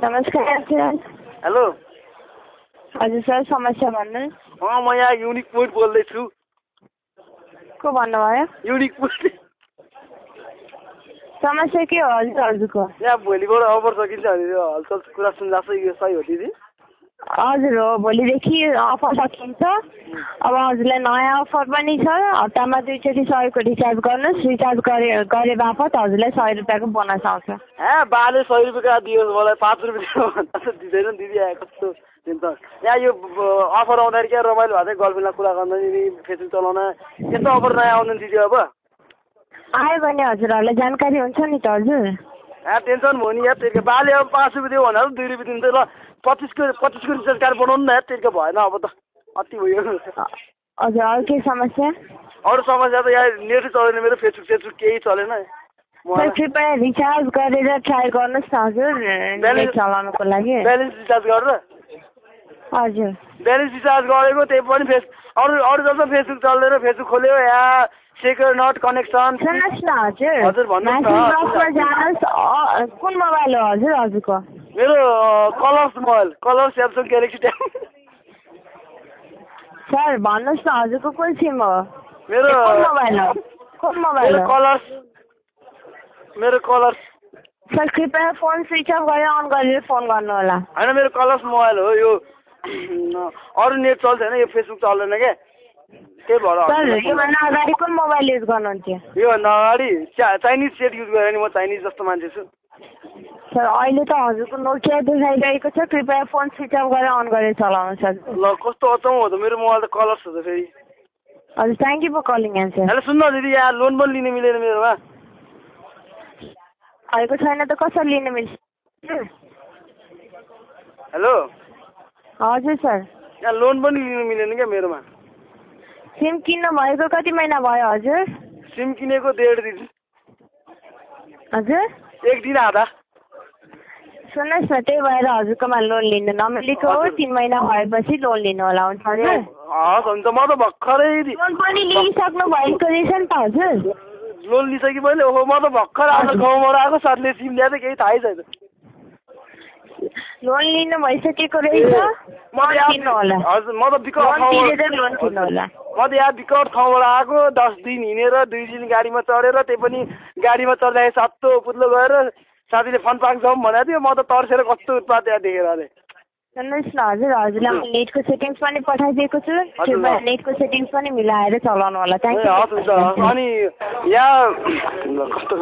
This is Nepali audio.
नमस्कार सर। हेलो। हजुर सर, समस्या भन्नुहोस्। म यहाँ युनिक पोइन्ट बोल्दैछु। को भन्नुभयो? Unique point. समस्या के हो हजुरको? यहाँ भोलिबाट अफर सकिन्छ भने यो हलचल कुरा सुन्दा चाहिँ यो सही हो दिदी? हजुर हो, भोलिदेखि अफर सकिन्छ। अब हजुरलाई नयाँ अफर पनि छ। हप्तामा 2 चोटि 100 को रिचार्ज गर्नुहोस्। रिचार्ज गरे बापत हजुरलाई 100 रुपियाँको बोनस आउँछ। बाले 100 रुपियाँ दियो मलाई 5 रुपियाँ भन्दा त दिँदैन दिदी। कस्तो दिन्छ यहाँ यो अफर आउँदाखेरि क्या रमाइलो भएको थियो। गर्लफ्रेन्डलाई कुरा गर्दा नि फेसबुक चलाउन यस्तो अफर नयाँ आउँदैन दिदी। अब आयो भने हजुरहरूलाई जानकारी हुन्छ नि त हजुर। टेन्सन भयो नि यार। त्यसको बाले अब 5 रुपियाँ दियो भनेर 2 रुपियाँ दिन्छ। ल 25 को रिचार्ज कार्ड बनाउनु न यार। त्यसको भएन अब त अति भयो। हजुर अरू के समस्या? अरू समस्या त यहाँ नेट चलेन मेरो। फेसबुक केही चलेन। सर कृपया रिचार्ज गरेर ट्राई गर्नुहोस् न हजुर, नेट चलाउनुको लागि। ब्यालेन्स रिचार्ज गरेर? हजुर ब्यालेन्स रिचार्ज गरेको त्यही पनि अरू जस्तो फेसबुक चल्दैन। फेसबुक खोल्यो या सेक्युर नट कनेक्सन। सुन्नुहोस् न हजुर। हजुर भन्नुहोस् न। म्यासेज बक्समा जानुहोस्। कुन मोबाइल हो हजुर हजुरको? मेरो colours mobile, colour Samsung galaxy 10। Sir भन्नुहोस् न हजुरको कुन सिम हो? मेरो कुन मोबाइल हो? कुन मोबाइल हो? मेरो कलर्स। सर कृपया फोन स्विच अफ गरेर अन गरेर फोन गर्नु होला। होइन मेरो कलर्स मोबाइल हो यो। अरू नेट चल्दैन, यो फेसबुक चल्दैन क्या। त्यही भएर सर योभन्दा अगाडि कुन मोबाइल युज गर्नुहुन्थ्यो? योभन्दा अगाडि चाइनिज सेट युज गरेँ नि। म चाइनिज जस्तो मान्छे छु। सर अहिले त हजुरको नोकिया देखाइरहेको छ। कृपया फोन स्विच अफ गरेर अन गरेर चलाउनुहोस् हजुर। ल कस्तो अचम्म हो त। मेरो मोबाइल त कलर्स हो त फेरि। हजुर thank you for calling answer. Hello सुन्नु दिदी, यहाँ लोन पनि लिन मिलेन मेरोमा। भएको छैन त कसरी लिन मिल्छ? हेलो। हजुर सर। यहाँ लोन पनि लिन मिलेन क्या मेरोमा। सिम किन्नु भएको कति महिना भयो हजुर? सिम किनेको 1.5 दिन। हजुर 1 दिन आधा। सुन्नुहोस् न, त्यही भएर हजुरकोमा लोन लिनु नमिलेको हो। 3 महिना भएपछि लोन लिनु होला। हुन्छ हजुर? हस् हुन्छ। म त भर्खरै लोन पनि लिइसक्नु भएको रहेछ नि त हजुर। लोन लिइसकेँ मैले। ओहो म त भर्खर आज गाउँबाट आएको। साथीले सिम ल्याएको केही थाहै छैन। लोन लिनु भइसकेको रहेछ। हजुर म त यहाँ विकट ठाउँबाट आएको। 10 दिन हिँडेर 2 दिन गाडीमा चढेर, त्यही पनि गाडीमा चढ्दाखेरि सातो पुत्लो गएर साथीले फन पार्क जाउँ भनेको थियो। म त तर्सेर कस्तो उत्पात यहाँ देखेर अरे। सुन्नुहोस् न हजुर, हजुरलाई म नेटको सेटिङ्स पनि पठाइदिएको छु। कृपया नेटको सेटिङ्स पनि मिलाएर चलाउनु होला। Thank you. अनि यहाँ कस्तो